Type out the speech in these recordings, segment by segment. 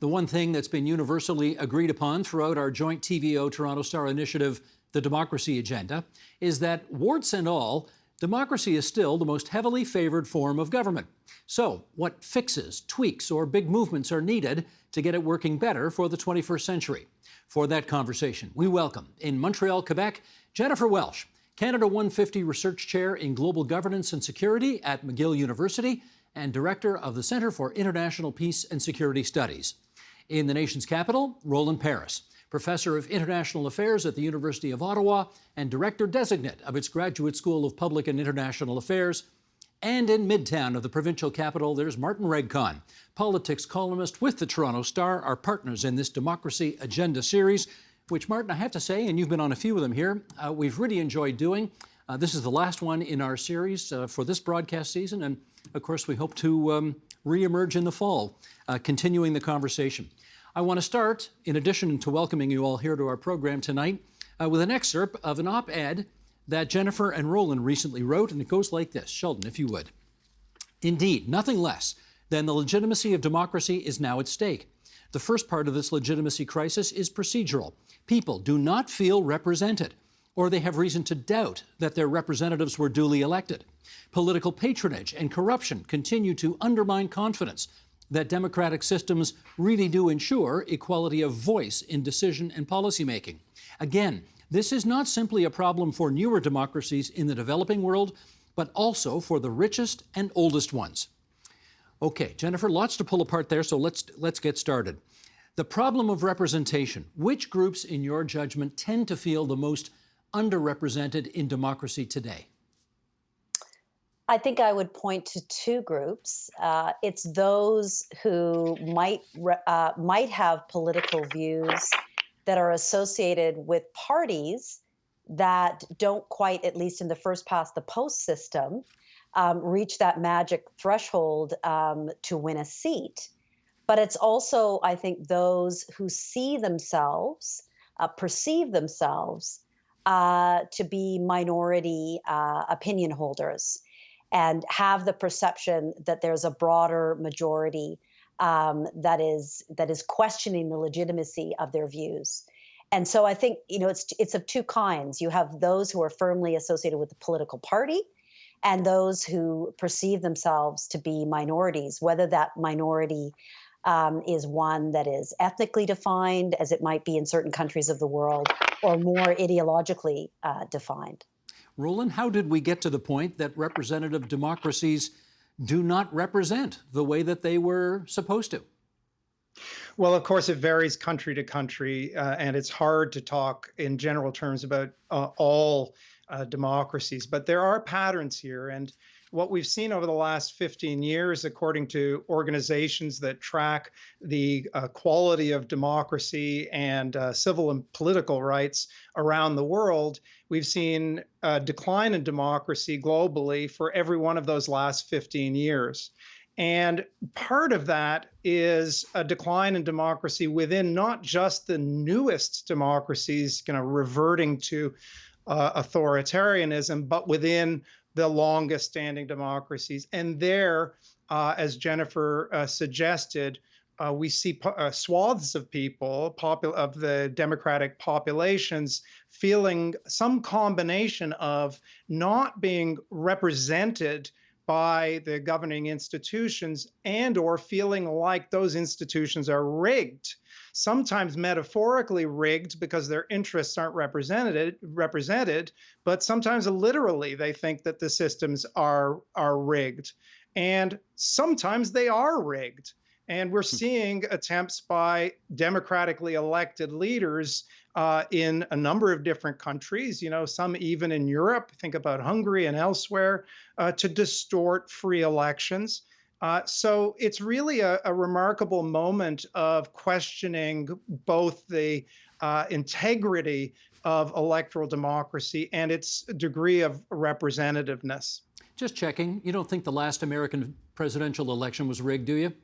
The one thing that's been universally agreed upon throughout our joint TVO Toronto Star initiative, the Democracy Agenda, is that, warts and all, democracy is still the most heavily favored form of government. So, what fixes, tweaks, or big movements are needed to get it working better for the 21st century? For that conversation, we welcome, in Montreal, Quebec, Jennifer Welsh, Canada 150 Research Chair in Global Governance and Security at McGill University and Director of the Centre for International Peace and Security Studies. In the nation's capital, Roland Paris, Professor of International Affairs at the University of Ottawa and Director Designate of its Graduate School of Public and International Affairs. And in Midtown of the provincial capital, there's Martin Regg Cohn, politics columnist with the Toronto Star, our partners in this Democracy Agenda series, which, Martin, I have to say, and you've been on a few of them here, we've really enjoyed doing. This is the last one in our series for this broadcast season, and of course we hope to re-emerge in the fall, continuing the conversation. I want to start, in addition to welcoming you all here to our program tonight, with an excerpt of an op-ed that Jennifer and Roland recently wrote, and it goes like this. Sheldon, if you would. Indeed, nothing less than the legitimacy of democracy is now at stake. The first part of this legitimacy crisis is procedural. People do not feel represented, or they have reason to doubt that their representatives were duly elected. Political patronage and corruption continue to undermine confidence that democratic systems really do ensure equality of voice in decision and policymaking. Again, this is not simply a problem for newer democracies in the developing world, but also for the richest and oldest ones. Okay, Jennifer, lots to pull apart there, so let's get started. The problem of representation. Which groups, in your judgment, tend to feel the most underrepresented in democracy today? I think I would point to two groups. It's those who might have political views that are associated with parties that don't quite, at least in the first past the post system, reach that magic threshold to win a seat. But it's also, I think, those who see themselves, perceive themselves to be minority opinion holders, and have the perception that there's a broader majority that is questioning the legitimacy of their views. And so I think, it's of two kinds. You have those who are firmly associated with the political party and those who perceive themselves to be minorities, whether that minority is one that is ethnically defined, as it might be in certain countries of the world, or more ideologically defined. Roland, how did we get to the point that representative democracies do not represent the way that they were supposed to? Well, of course, it varies country to country, and it's hard to talk in general terms about all democracies. But there are patterns here. And what we've seen over the last 15 years, according to organizations that track the quality of democracy and civil and political rights around the world, we've seen a decline in democracy globally for every one of those last 15 years. And part of that is a decline in democracy within not just the newest democracies, reverting to authoritarianism, but within the longest standing democracies. And there, as Jennifer suggested, we see swaths of people, of the democratic populations, feeling some combination of not being represented by the governing institutions and or feeling like those institutions are rigged, sometimes metaphorically rigged because their interests aren't represented, but sometimes literally they think that the systems are rigged. And sometimes they are rigged. And we're seeing attempts by democratically elected leaders in a number of different countries, some even in Europe, think about Hungary and elsewhere, to distort free elections. So it's really a remarkable moment of questioning both the integrity of electoral democracy and its degree of representativeness. Just checking, you don't think the last American presidential election was rigged, do you?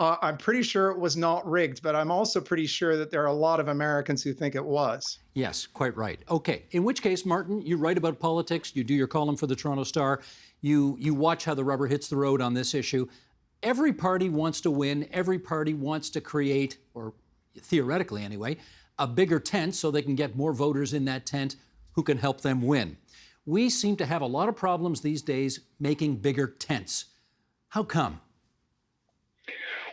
I'm pretty sure it was not rigged, but I'm also pretty sure that there are a lot of Americans who think it was. Yes, quite right. Okay, in which case, Martin, you write about politics, you do your column for the Toronto Star, you watch how the rubber hits the road on this issue. every party wants to win. Every party wants to create, or theoretically anyway, a bigger tent so they can get more voters in that tent who can help them win. We seem to have a lot of problems these days making bigger tents. How come?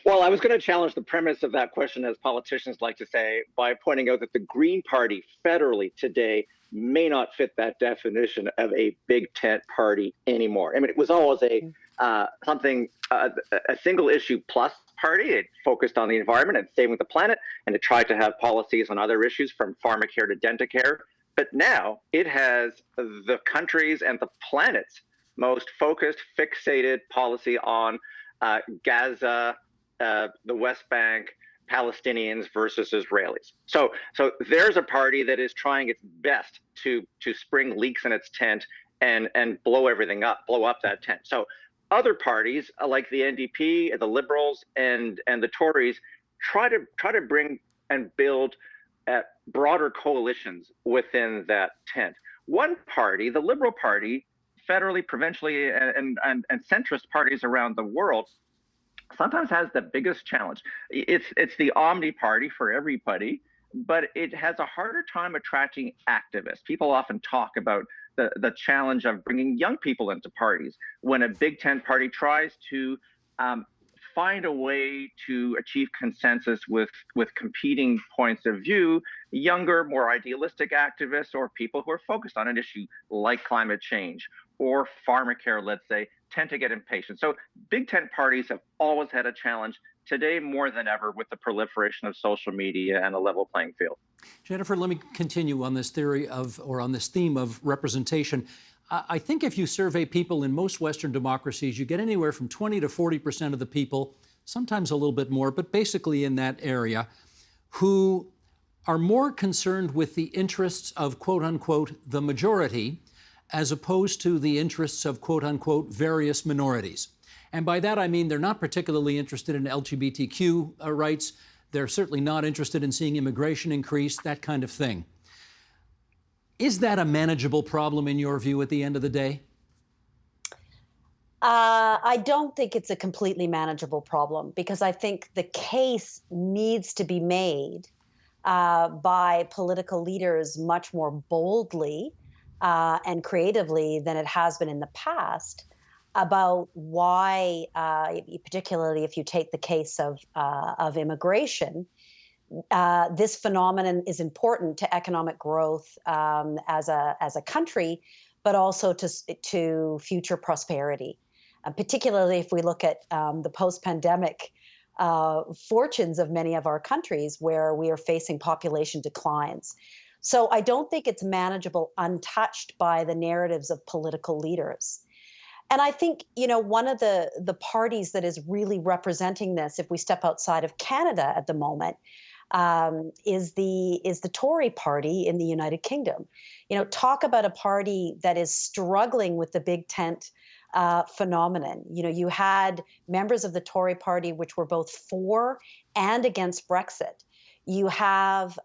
Well, I was going to challenge the premise of that question, as politicians like to say, by pointing out that the Green Party federally today may not fit that definition of a big tent party anymore. I mean, it was always a single issue plus party. It focused on the environment and saving the planet, and it tried to have policies on other issues from pharmacare to dentacare. But now it has the country's and the planet's most focused, fixated policy on Gaza, the West Bank, Palestinians versus Israelis. So there's a party that is trying its best to spring leaks in its tent and blow everything up, blow up that tent. So other parties like the NDP, the Liberals, and the Tories try to bring and build broader coalitions within that tent. One party, the Liberal Party, federally, provincially, and centrist parties around the world, sometimes has the biggest challenge. It's the omni party for everybody, but it has a harder time attracting activists. People often talk about the challenge of bringing young people into parties. When a big tent party tries to find a way to achieve consensus with competing points of view, younger, more idealistic activists or people who are focused on an issue like climate change or pharmacare, let's say, tend to get impatient. So big tent parties have always had a challenge, today more than ever, with the proliferation of social media and a level playing field. Jennifer, let me continue on this theory of, or on this theme of representation. I think if you survey people in most Western democracies, you get anywhere from 20 to 40% of the people, sometimes a little bit more, but basically in that area, who are more concerned with the interests of, quote unquote, the majority, as opposed to the interests of, quote unquote, various minorities. And by that I mean they're not particularly interested in LGBTQ rights. They're certainly not interested in seeing immigration increase, that kind of thing. Is that a manageable problem in your view at the end of the day? I don't think it's a completely manageable problem, because I think the case needs to be made by political leaders much more boldly and creatively than it has been in the past about why, particularly if you take the case of immigration, this phenomenon is important to economic growth as a country, but also to future prosperity. Particularly if we look at the post-pandemic fortunes of many of our countries where we are facing population declines. So I don't think it's manageable untouched by the narratives of political leaders. And I think, one of the parties that is really representing this, if we step outside of Canada at the moment, is the Tory party in the United Kingdom. Talk about a party that is struggling with the big tent phenomenon. You had members of the Tory party which were both for and against Brexit. You have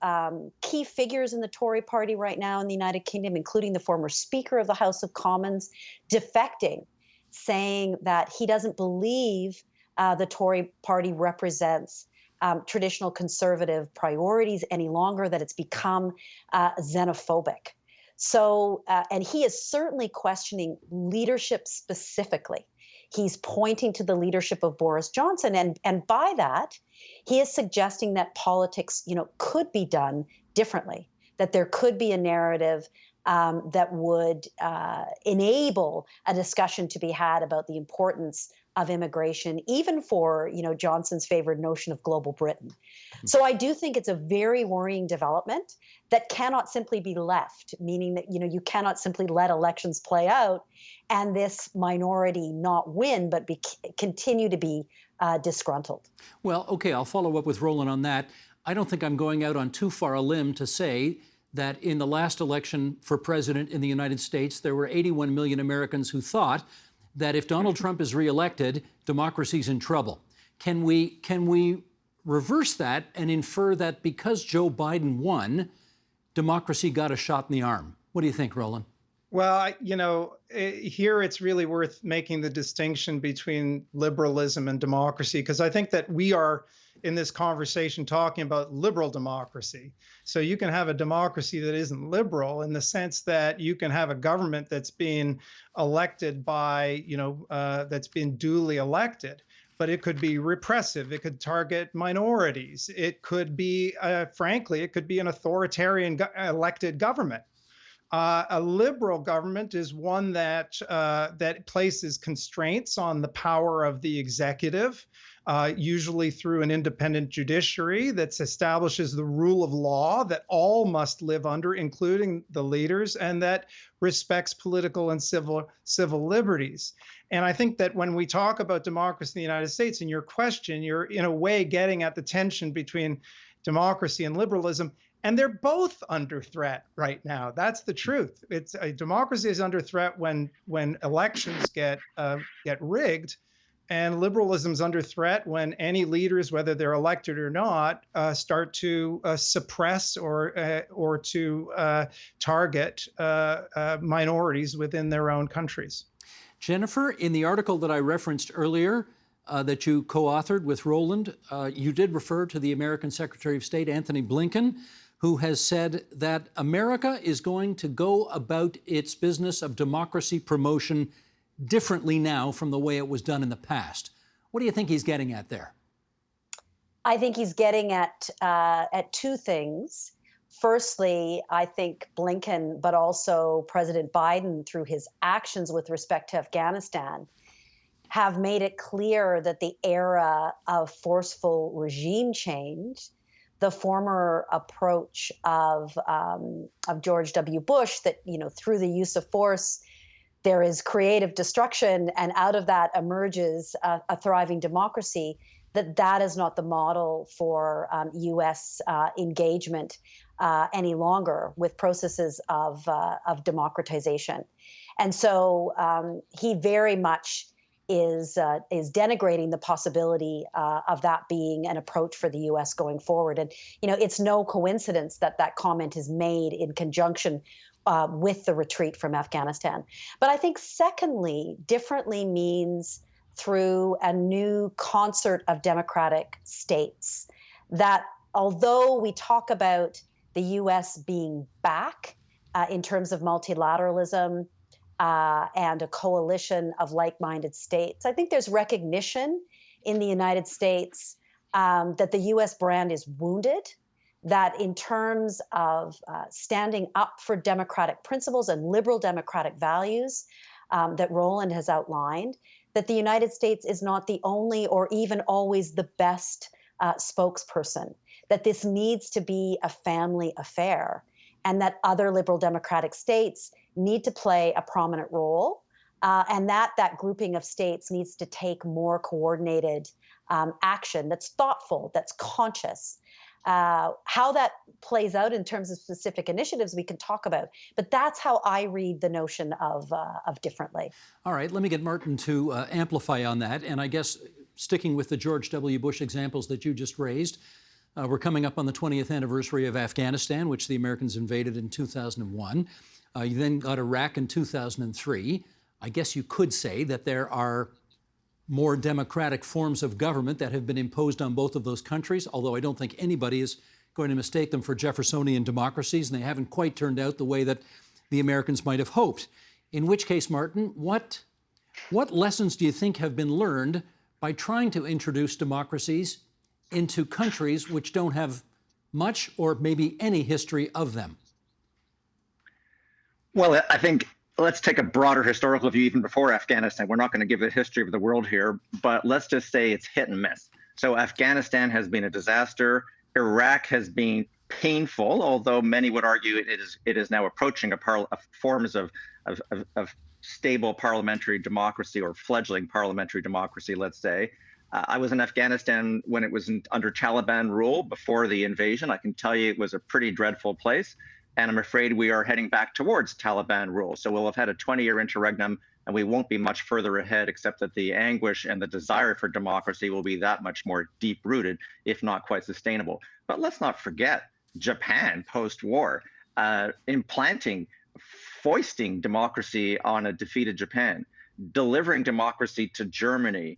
key figures in the Tory party right now in the United Kingdom, including the former Speaker of the House of Commons, defecting, saying that he doesn't believe the Tory party represents traditional conservative priorities any longer, that it's become xenophobic. So, and he is certainly questioning leadership specifically. He's pointing to the leadership of Boris Johnson, and by that, he is suggesting that politics, could be done differently, that there could be a narrative that would enable a discussion to be had about the importance of immigration, even for, Johnson's favored notion of global Britain. So I do think it's a very worrying development that cannot simply be left, meaning that, you cannot simply let elections play out and this minority not win, but continue to be disgruntled. Well, okay, I'll follow up with Roland on that. I don't think I'm going out on too far a limb to say that in the last election for president in the United States, there were 81 million Americans who thought that if Donald Trump is reelected, democracy's in trouble. Can we reverse that and infer that because Joe Biden won, democracy got a shot in the arm? What do you think, Roland? Well, here it's really worth making the distinction between liberalism and democracy, because I think that we are in this conversation talking about liberal democracy. So you can have a democracy that isn't liberal in the sense that you can have a government that's being elected by, that's been duly elected. But it could be repressive. It could target minorities. It could be, frankly, it could be an authoritarian elected government. A liberal government is one that places constraints on the power of the executive, usually through an independent judiciary that establishes the rule of law that all must live under, including the leaders, and that respects political and civil liberties. And I think that when we talk about democracy in the United States, in your question, you're in a way getting at the tension between democracy and liberalism. And they're both under threat right now. That's the truth. Democracy is under threat when elections get rigged, and liberalism is under threat when any leaders, whether they're elected or not, start to suppress or to target minorities within their own countries. Jennifer, in the article that I referenced earlier, that you co-authored with Roland, you did refer to the American Secretary of State, Anthony Blinken, who has said that America is going to go about its business of democracy promotion differently now from the way it was done in the past. What do you think he's getting at there? I think he's getting at two things. Firstly, I think Blinken, but also President Biden, through his actions with respect to Afghanistan, have made it clear that the era of forceful regime change, the former approach of George W. Bush, that through the use of force there is creative destruction, and out of that emerges a thriving democracy, that is not the model for U.S. engagement any longer with processes of democratization. And so he very much is denigrating the possibility of that being an approach for the U.S. going forward. And it's no coincidence that that comment is made in conjunction with the retreat from Afghanistan. But I think, secondly, differently means through a new concert of democratic states, that although we talk about the U.S. being back in terms of multilateralism and a coalition of like-minded states, I think there's recognition in the United States that the U.S. brand is wounded, that in terms of standing up for democratic principles and liberal democratic values that Roland has outlined, that the United States is not the only or even always the best spokesperson, that this needs to be a family affair, and that other liberal democratic states need to play a prominent role, and that grouping of states needs to take more coordinated action that's thoughtful, that's conscious. How that plays out in terms of specific initiatives we can talk about, but that's how I read the notion of differently. All right, let me get Martin to amplify on that. And I guess sticking with the George W. Bush examples that you just raised, we're coming up on the 20th anniversary of Afghanistan, which the Americans invaded in 2001. You then got Iraq in 2003. I guess you could say that there are more democratic forms of government that have been imposed on both of those countries, although I don't think anybody is going to mistake them for Jeffersonian democracies, and they haven't quite turned out the way that the Americans might have hoped. In which case, Martin, what lessons do you think have been learned by trying to introduce democracies into countries which don't have much or maybe any history of them? Well, I think let's take a broader historical view even before Afghanistan. We're not going to give the history of the world here, but let's just say it's hit and miss. So Afghanistan has been a disaster. Iraq has been painful, although many would argue it is now approaching forms of stable parliamentary democracy, or fledgling parliamentary democracy, let's say. I was in Afghanistan when it was under Taliban rule before the invasion. I can tell you it was a pretty dreadful place. And I'm afraid we are heading back towards Taliban rule. So we'll have had a 20-year interregnum, and we won't be much further ahead, except that the anguish and the desire for democracy will be that much more deep-rooted, if not quite sustainable. But let's not forget Japan post-war, implanting foisting democracy on a defeated Japan, delivering democracy to Germany,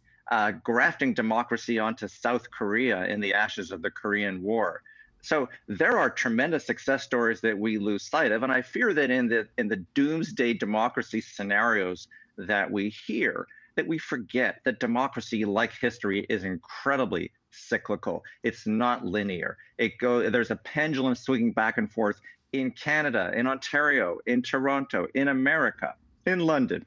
grafting democracy onto South Korea in the ashes of the Korean War. So there are tremendous success stories that we lose sight of, and I fear that in the doomsday democracy scenarios that we hear, that we forget that democracy, like history, is incredibly cyclical. It's not linear. There's a pendulum swinging back and forth in Canada, in Ontario, in Toronto, in America, in London,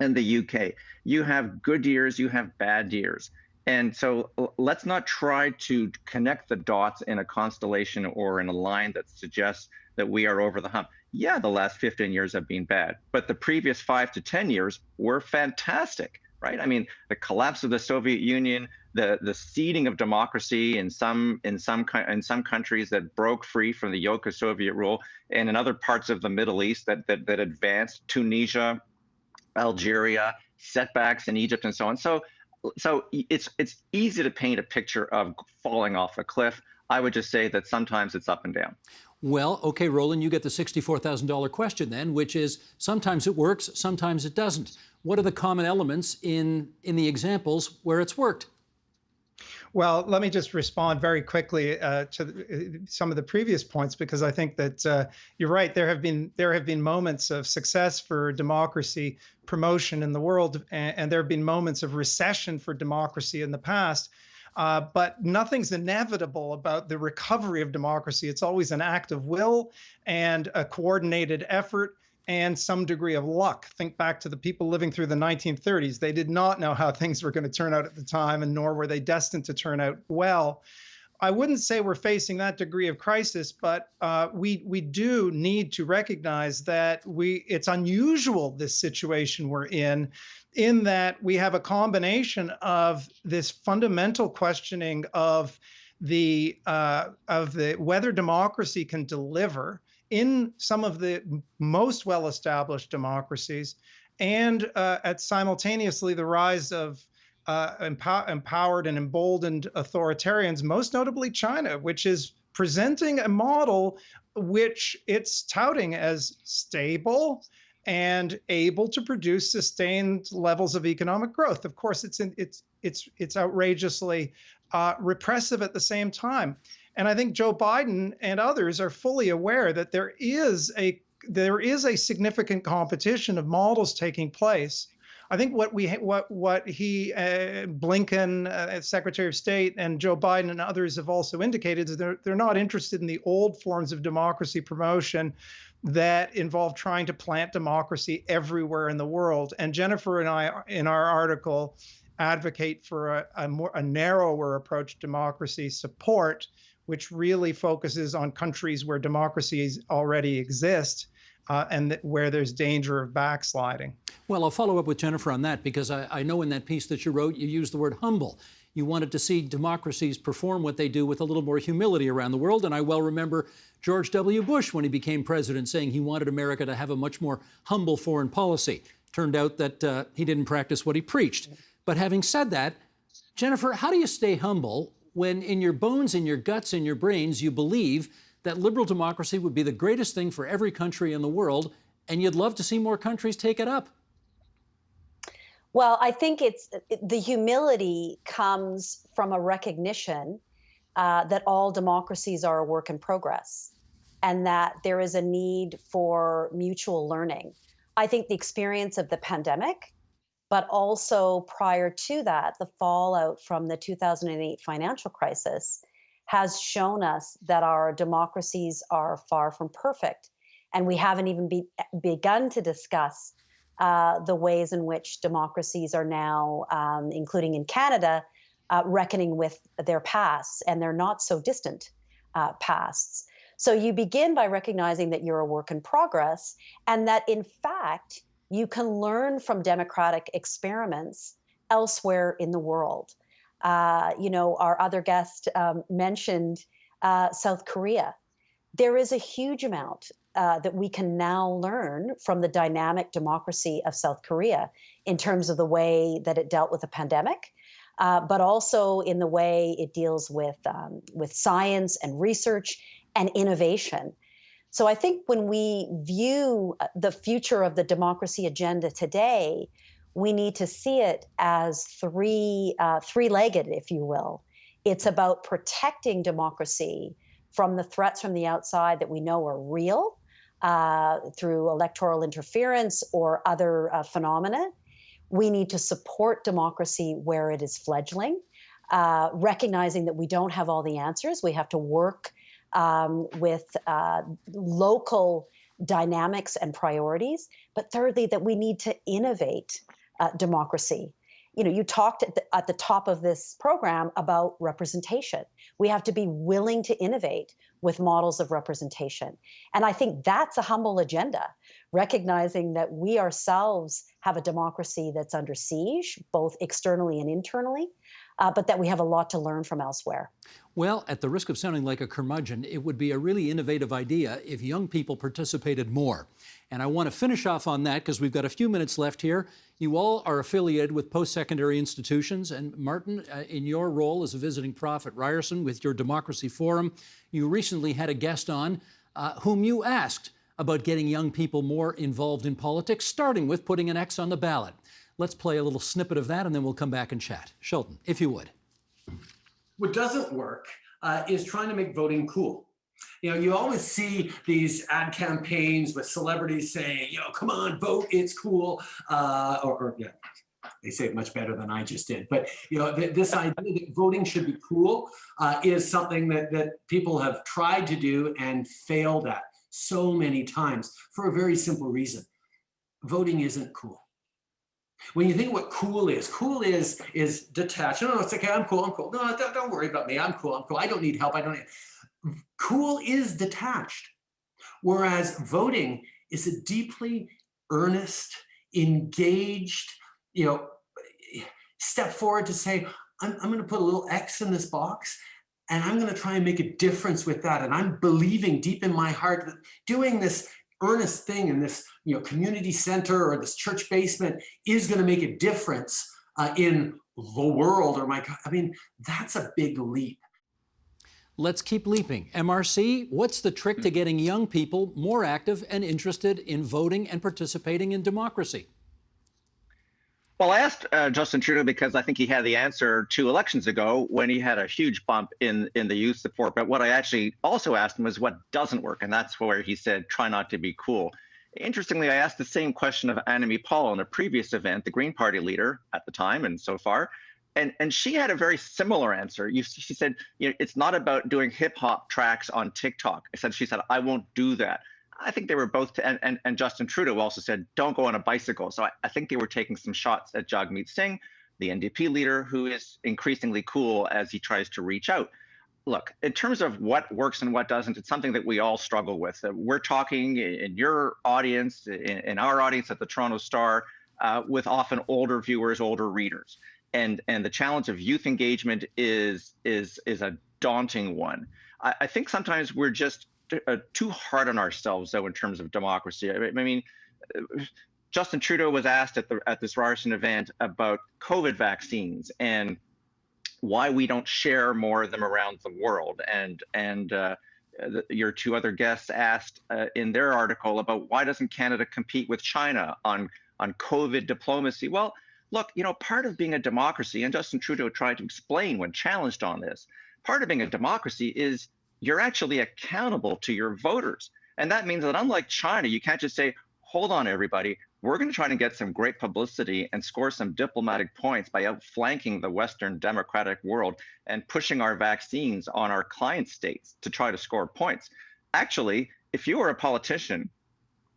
in the UK. You have good years, you have bad years. And so let's not try to connect the dots in a constellation or in a line that suggests that we are over the hump. Yeah, the last 15 years have been bad, but the previous 5 to 10 years were fantastic, right? I mean, the collapse of the Soviet Union, the seeding of democracy in some countries that broke free from the yoke of Soviet rule, and in other parts of the Middle East that advanced, Tunisia, Algeria, setbacks in Egypt, and so on. So it's easy to paint a picture of falling off a cliff. I would just say that sometimes it's up and down. Well, okay, Roland, you get the $64,000 question then, which is sometimes it works, sometimes it doesn't. What are the common elements in the examples where it's worked? Well, let me just respond very quickly to some of the previous points, because I think that you're right. There have been moments of success for democracy promotion in the world, and there have been moments of recession for democracy in the past. But nothing's inevitable about the recovery of democracy. It's always an act of will and a coordinated effort and some degree of luck. Think back to the people living through the 1930s. They did not know how things were going to turn out at the time, and nor were they destined to turn out well. I wouldn't say we're facing that degree of crisis, but we do need to recognize that it's unusual, this situation we're in that we have a combination of this fundamental questioning of the whether democracy can deliver in some of the most well-established democracies, and simultaneously the rise of empowered and emboldened authoritarians, most notably China, which is presenting a model which it's touting as stable and able to produce sustained levels of economic growth. Of course, it's outrageously repressive at the same time. And I think Joe Biden and others are fully aware that there is a significant competition of models taking place. I think what Blinken, Secretary of State, and Joe Biden and others have also indicated is they're not interested in the old forms of democracy promotion that involve trying to plant democracy everywhere in the world. And Jennifer and I, in our article, advocate for a narrower approach to democracy support, which really focuses on countries where democracies already exist and where there's danger of backsliding. Well, I'll follow up with Jennifer on that, because I know in that piece that you wrote, you used the word humble. You wanted to see democracies perform what they do with a little more humility around the world. And I well remember George W. Bush, when he became president, saying he wanted America to have a much more humble foreign policy. Turned out that he didn't practice what he preached. But having said that, Jennifer, how do you stay humble when in your bones, in your guts, in your brains, you believe that liberal democracy would be the greatest thing for every country in the world, and you'd love to see more countries take it up? Well, I think the humility comes from a recognition that all democracies are a work in progress, and that there is a need for mutual learning. I think the experience of the pandemic, but also prior to that, the fallout from the 2008 financial crisis, has shown us that our democracies are far from perfect. And we haven't even begun to discuss the ways in which democracies are now, including in Canada, reckoning with their pasts and their not so distant pasts. So you begin by recognizing that you're a work in progress, and that in fact, you can learn from democratic experiments elsewhere in the world. Our other guest mentioned South Korea. There is a huge amount that we can now learn from the dynamic democracy of South Korea in terms of the way that it dealt with the pandemic, but also in the way it deals with science and research and innovation. So I think when we view the future of the democracy agenda today, we need to see it as three-legged, if you will. It's about protecting democracy from the threats from the outside that we know are real through electoral interference or other phenomena. We need to support democracy where it is fledgling, recognizing that we don't have all the answers. We have to work with local dynamics and priorities. But thirdly, that we need to innovate democracy. You know, you talked at the top of this program about representation. We have to be willing to innovate with models of representation. And I think that's a humble agenda, recognizing that we ourselves have a democracy that's under siege, both externally and internally, but that we have a lot to learn from elsewhere. Well, at the risk of sounding like a curmudgeon, it would be a really innovative idea if young people participated more. And I want to finish off on that because we've got a few minutes left here. You all are affiliated with post-secondary institutions. And Martin, in your role as a visiting prof at Ryerson with your Democracy Forum, you recently had a guest on whom you asked about getting young people more involved in politics, starting with putting an X on the ballot. Let's play a little snippet of that and then we'll come back and chat. Shelton, if you would. What doesn't work is trying to make voting cool. You know, you always see these ad campaigns with celebrities saying, you know, come on, vote, it's cool. Yeah, they say it much better than I just did. But, you know, this idea that voting should be cool is something that people have tried to do and failed at so many times for a very simple reason. Voting isn't cool. When you think what cool is detached. No, it's okay, I'm cool. No, don't worry about me, I'm cool. I don't need help, Cool is detached. Whereas voting is a deeply earnest, engaged, you know, step forward to say, I'm gonna put a little X in this box and I'm gonna try and make a difference with that. And I'm believing deep in my heart that doing this earnest thing in this, you know, community center or this church basement is going to make a difference in the world or that's a big leap. Let's keep leaping. MRC, what's the trick to getting young people more active and interested in voting and participating in democracy? Well, I asked Justin Trudeau because I think he had the answer 2 elections ago when he had a huge bump in the youth support. But what I actually also asked him was what doesn't work, and that's where he said, try not to be cool. Interestingly, I asked the same question of Annamie Paul in a previous event, the Green Party leader at the time and so far, and she had a very similar answer. She said, you know, it's not about doing hip hop tracks on TikTok. She said, I won't do that. I think they were both, and Justin Trudeau also said, don't go on a bicycle. So I think they were taking some shots at Jagmeet Singh, the NDP leader, who is increasingly cool as he tries to reach out. Look, in terms of what works and what doesn't, it's something that we all struggle with. We're talking in your audience, in our audience at the Toronto Star, with often older viewers, older readers. And the challenge of youth engagement is a daunting one. I think sometimes we're just too hard on ourselves, though, in terms of democracy. I mean, Justin Trudeau was asked at this Ryerson event about COVID vaccines and why we don't share more of them around the world. And your 2 other guests asked in their article about why doesn't Canada compete with China on COVID diplomacy? Well, look, you know, part of being a democracy, and Justin Trudeau tried to explain when challenged on this, part of being a democracy is you're actually accountable to your voters. And that means that unlike China, you can't just say, hold on, everybody, we're going to try to get some great publicity and score some diplomatic points by outflanking the Western democratic world and pushing our vaccines on our client states to try to score points. Actually, if you are a politician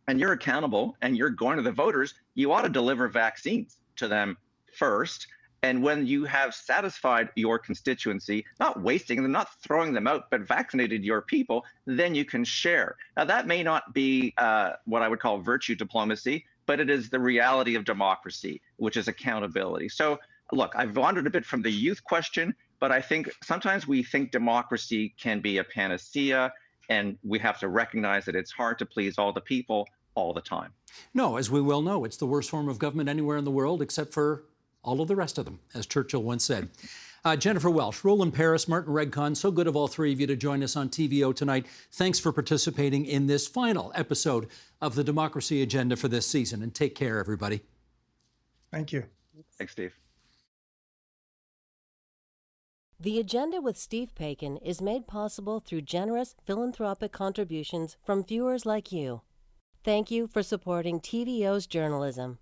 and you're accountable and you're going to the voters, you ought to deliver vaccines to them first. And when you have satisfied your constituency, not wasting them, not throwing them out, but vaccinated your people, then you can share. Now, that may not be what I would call virtue diplomacy, but it is the reality of democracy, which is accountability. So, look, I've wandered a bit from the youth question, but I think sometimes we think democracy can be a panacea, and we have to recognize that it's hard to please all the people all the time. No, as we well know, it's the worst form of government anywhere in the world, except for all of the rest of them, as Churchill once said. Jennifer Welsh, Roland Paris, Martin Regg Cohn, so good of all three of you to join us on TVO tonight. Thanks for participating in this final episode of the Democracy Agenda for this season. And take care, everybody. Thank you. Thanks, Steve. The Agenda with Steve Paikin is made possible through generous philanthropic contributions from viewers like you. Thank you for supporting TVO's journalism.